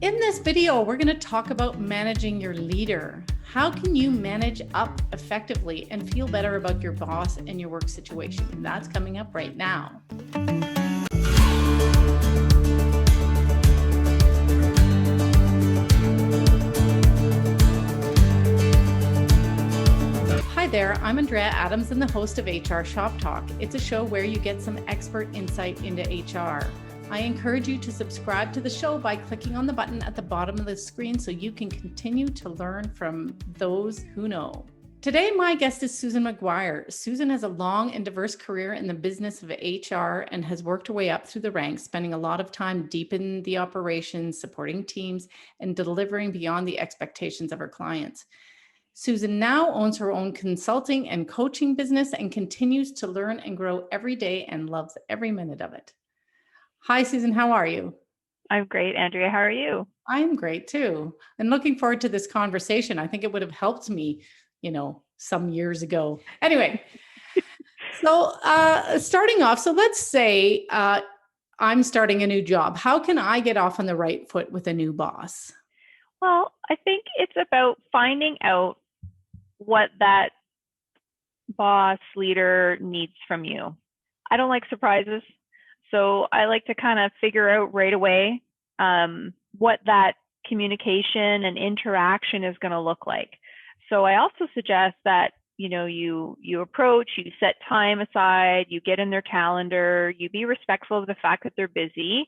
In this video, we're going to talk about managing your leader. How can you manage up effectively and feel better about your boss and your work situation? That's coming up right now. Hi there, I'm Andrea Adams and the host of HR Shop Talk. It's a show where you get some expert insight into HR. I encourage you to subscribe to the show by clicking on the button at the bottom of the screen so you can continue to learn from those who know. Today, my guest is Susan McGuire. Susan has a long and diverse career in the business of HR and has worked her way up through the ranks, spending a lot of time deep in the operations, supporting teams, and delivering beyond the expectations of her clients. Susan now owns her own consulting and coaching business and continues to learn and grow every day and loves every minute of it. Hi, Susan. How are you? I'm great, Andrea. How are you? I'm great too. And looking forward to this conversation. I think it would have helped me, some years ago. Anyway, so starting off, so let's say I'm starting a new job. How can I get off on the right foot with a new boss? Well, I think it's about finding out what that boss leader needs from you. I don't like surprises. So I like to kind of figure out right away what that communication and interaction is going to look like. So I also suggest that, you approach, you set time aside, you get in their calendar, you be respectful of the fact that they're busy.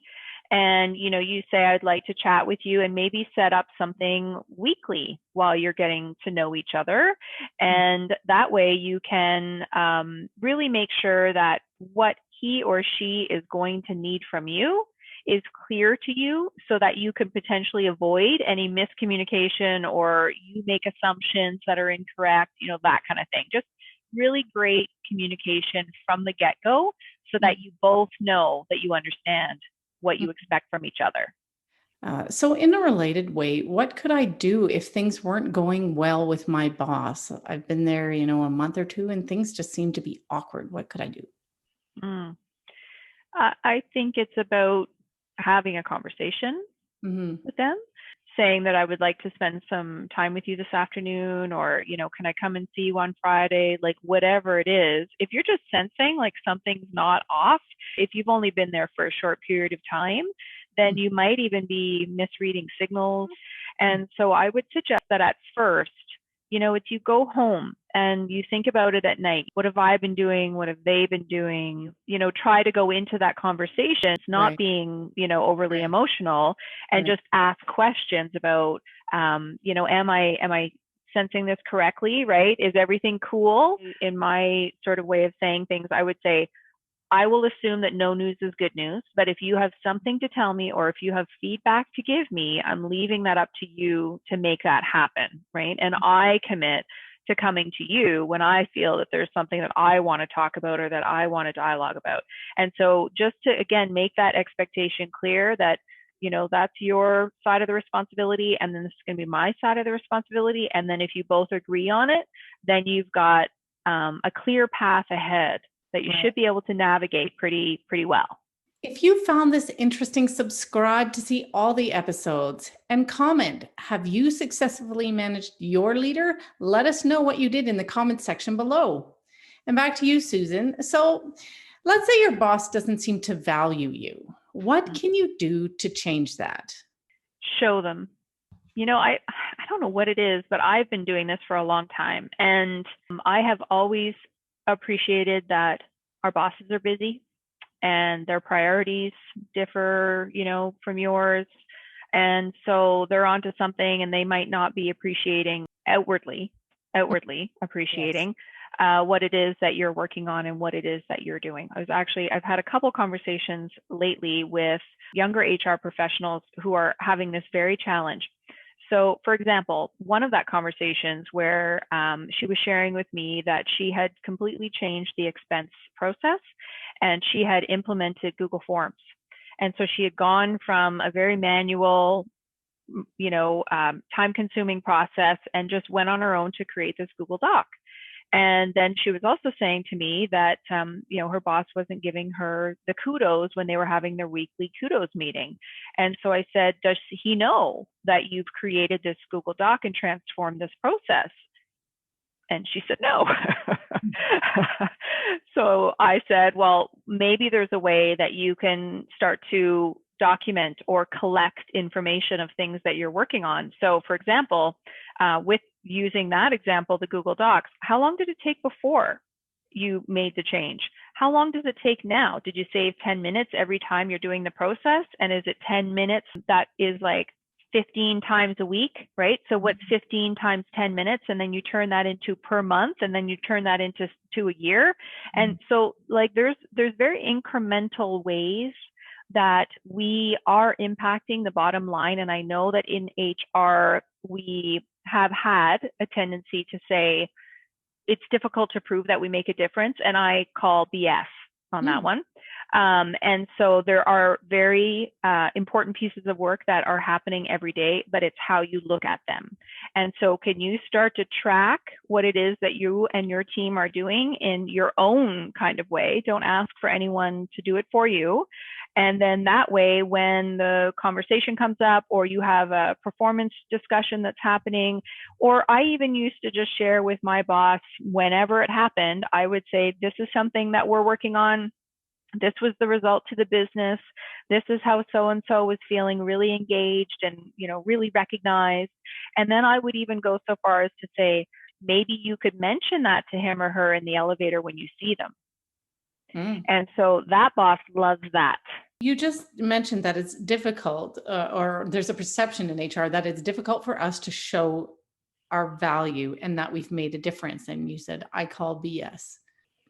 And, you say, I'd like to chat with you and maybe set up something weekly while you're getting to know each other. And that way you can really make sure that what he or she is going to need from you is clear to you so that you can potentially avoid any miscommunication or you make assumptions that are incorrect, that kind of thing. Just really great communication from the get-go so that you both know that you understand what you expect from each other. So in a related way, what could I do if things weren't going well with my boss? I've been there, a month or two and things just seem to be awkward. What could I do? I think it's about having a conversation with them, saying that I would like to spend some time with you this afternoon, or, can I come and see you on Friday? Like whatever it is, if you're just sensing like something's not off, if you've only been there for a short period of time, then you might even be misreading signals. And so I would suggest that at first, it's you go home and you think about it at night. What have I been doing? What have they been doing? Try to go into that conversation. It's not being, overly emotional, and just ask questions about, am I sensing this correctly? Right? Is everything cool? In my sort of way of saying things, I would say, I will assume that no news is good news, but if you have something to tell me or if you have feedback to give me, I'm leaving that up to you to make that happen, right? And I commit to coming to you when I feel that there's something that I want to talk about or that I want to dialogue about. And so just to, again, make that expectation clear that, that's your side of the responsibility, and then this is going to be my side of the responsibility. And then if you both agree on it, then you've got a clear path ahead that you should be able to navigate pretty well. If you found this interesting, subscribe to see all the episodes and comment. Have you successfully managed your leader? Let us know what you did in the comment section below. And back to you, Susan. So let's say your boss doesn't seem to value you. What can you do to change that? Show them. I don't know what it is, but I've been doing this for a long time. And I have always appreciated that our bosses are busy and their priorities differ, from yours. And so they're onto something and they might not be appreciating outwardly appreciating what it is that you're working on and what it is that you're doing. I've had a couple conversations lately with younger HR professionals who are having this very challenge. So, for example, one of that conversations where she was sharing with me that she had completely changed the expense process and she had implemented Google Forms. And so she had gone from a very manual, time-consuming process and just went on her own to create this Google Doc. And then she was also saying to me that, her boss wasn't giving her the kudos when they were having their weekly kudos meeting. And so I said, does he know that you've created this Google Doc and transformed this process? And she said, no. So I said, well, maybe there's a way that you can start to document or collect information of things that you're working on. So for example, with using that example, the Google Docs, how long did it take before you made the change? How long does it take now? Did you save 10 minutes every time you're doing the process? And is it 10 minutes that is like 15 times a week, right? So what's 15 times 10 minutes? And then you turn that into per month, and then you turn that into a year. And so like there's very incremental ways that we are impacting the bottom line. And I know that in HR, we have had a tendency to say it's difficult to prove that we make a difference. And I call BS on that one. And so there are very important pieces of work that are happening every day, but it's how you look at them. And so can you start to track what it is that you and your team are doing in your own kind of way? Don't ask for anyone to do it for you. And then that way, when the conversation comes up, or you have a performance discussion that's happening, or I even used to just share with my boss whenever it happened, I would say, this is something that we're working on. This was the result to the business. This is how so-and-so was feeling really engaged and, really recognized. And then I would even go so far as to say, maybe you could mention that to him or her in the elevator when you see them. And so that boss loves that. You just mentioned that it's difficult, or there's a perception in HR that it's difficult for us to show our value and that we've made a difference. And you said, I call BS.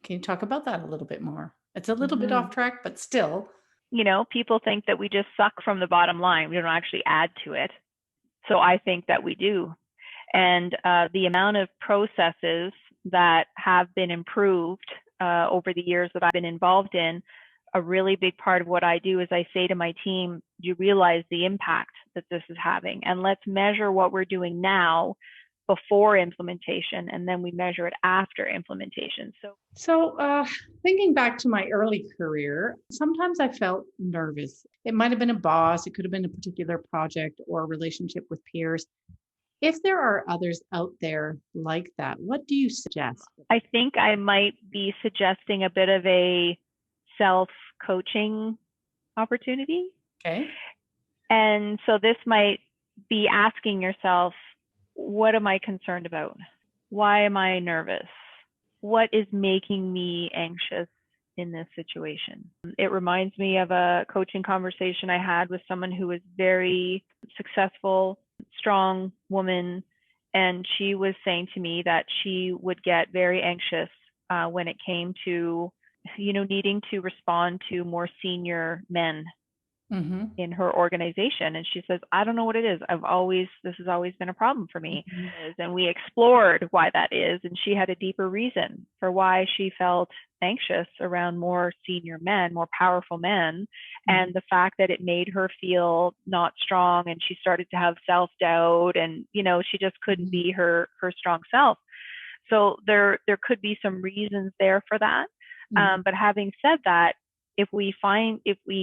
Can you talk about that a little bit more? It's a little bit off track, but still. People think that we just suck from the bottom line. We don't actually add to it. So I think that we do. And the amount of processes that have been improved over the years that I've been involved in, a really big part of what I do is I say to my team, do you realize the impact that this is having? And let's measure what we're doing now before implementation, and then we measure it after implementation. So thinking back to my early career, sometimes I felt nervous. It might have been a boss, it could have been a particular project or a relationship with peers. If there are others out there like that, what do you suggest? I think I might be suggesting a bit of a self-coaching opportunity. Okay. And so this might be asking yourself, what am I concerned about? Why am I nervous? What is making me anxious in this situation? It reminds me of a coaching conversation I had with someone who was very successful, strong woman. And she was saying to me that she would get very anxious when it came to, needing to respond to more senior men in her organization. And she says, I don't know what it is. This has always been a problem for me. And we explored why that is. And she had a deeper reason for why she felt anxious around more senior men, more powerful men. And the fact that it made her feel not strong, and she started to have self-doubt, and, she just couldn't be her strong self. So there could be some reasons there for that. But having said that, if we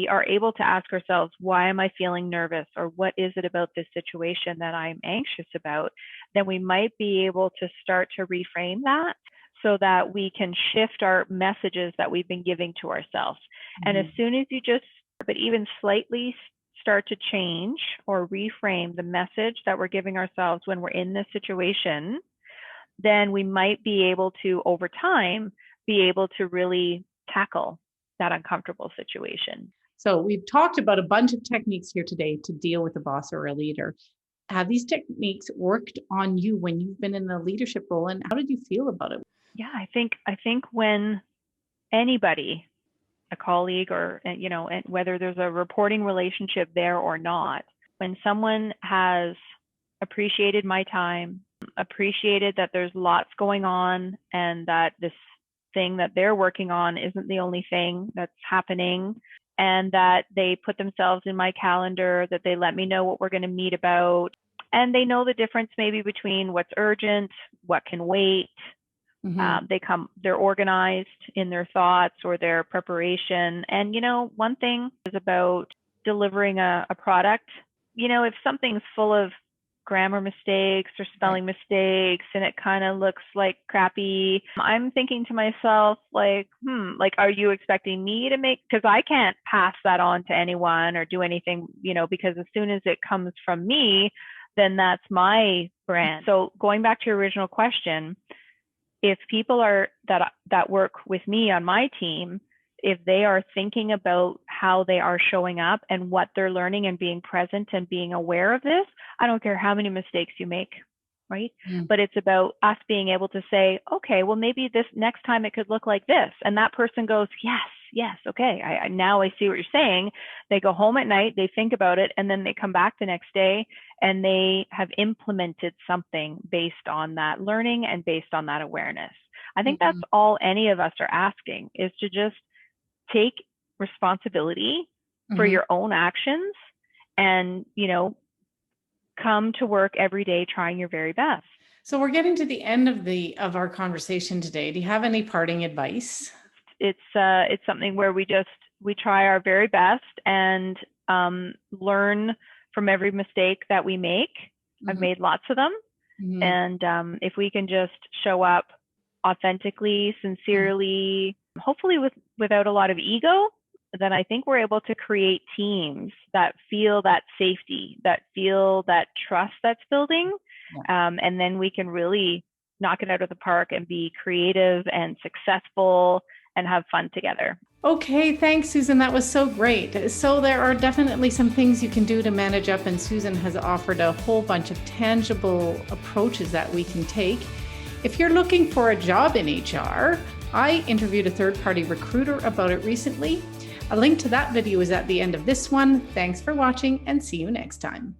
are able to ask ourselves, why am I feeling nervous, or what is it about this situation that I'm anxious about, then we might be able to start to reframe that so that we can shift our messages that we've been giving to ourselves. And as soon as you even slightly start to change or reframe the message that we're giving ourselves when we're in this situation, then we might be able to, over time, be able to really tackle that uncomfortable situation. So we've talked about a bunch of techniques here today to deal with a boss or a leader. Have these techniques worked on you when you've been in a leadership role, and how did you feel about it? Yeah, I think when anybody, a colleague, or, and whether there's a reporting relationship there or not, when someone has appreciated my time, appreciated that there's lots going on, and that this thing that they're working on isn't the only thing that's happening, and that they put themselves in my calendar, that they let me know what we're going to meet about, and they know the difference maybe between what's urgent, what can wait, They're organized in their thoughts or their preparation. And, one thing is about delivering a product. If something's full of grammar mistakes or spelling mistakes and it kind of looks like crappy, I'm thinking to myself, are you expecting me to because I can't pass that on to anyone or do anything, because as soon as it comes from me, then that's my brand. So going back to your original question, if people that work with me on my team, if they are thinking about how they are showing up and what they're learning and being present and being aware of this, I don't care how many mistakes you make, right? But it's about us being able to say, okay, well, maybe this next time it could look like this. And that person goes, yes, okay. Now I see what you're saying. They go home at night, they think about it, and then they come back the next day and they have implemented something based on that learning and based on that awareness. I think that's all any of us are asking, is to just take responsibility for your own actions and, come to work every day trying your very best. So we're getting to the end of our conversation today. Do you have any parting advice? It's something where we try our very best and learn from every mistake that we make. I've made lots of them. And if we can just show up authentically, sincerely, hopefully without a lot of ego, then I think we're able to create teams that feel that safety, that feel that trust that's building. And then we can really knock it out of the park and be creative and successful and have fun together. Okay, thanks, Susan. That was so great. So there are definitely some things you can do to manage up, and Susan has offered a whole bunch of tangible approaches that we can take. If you're looking for a job in HR, I interviewed a third-party recruiter about it recently. A link to that video is at the end of this one. Thanks for watching and see you next time.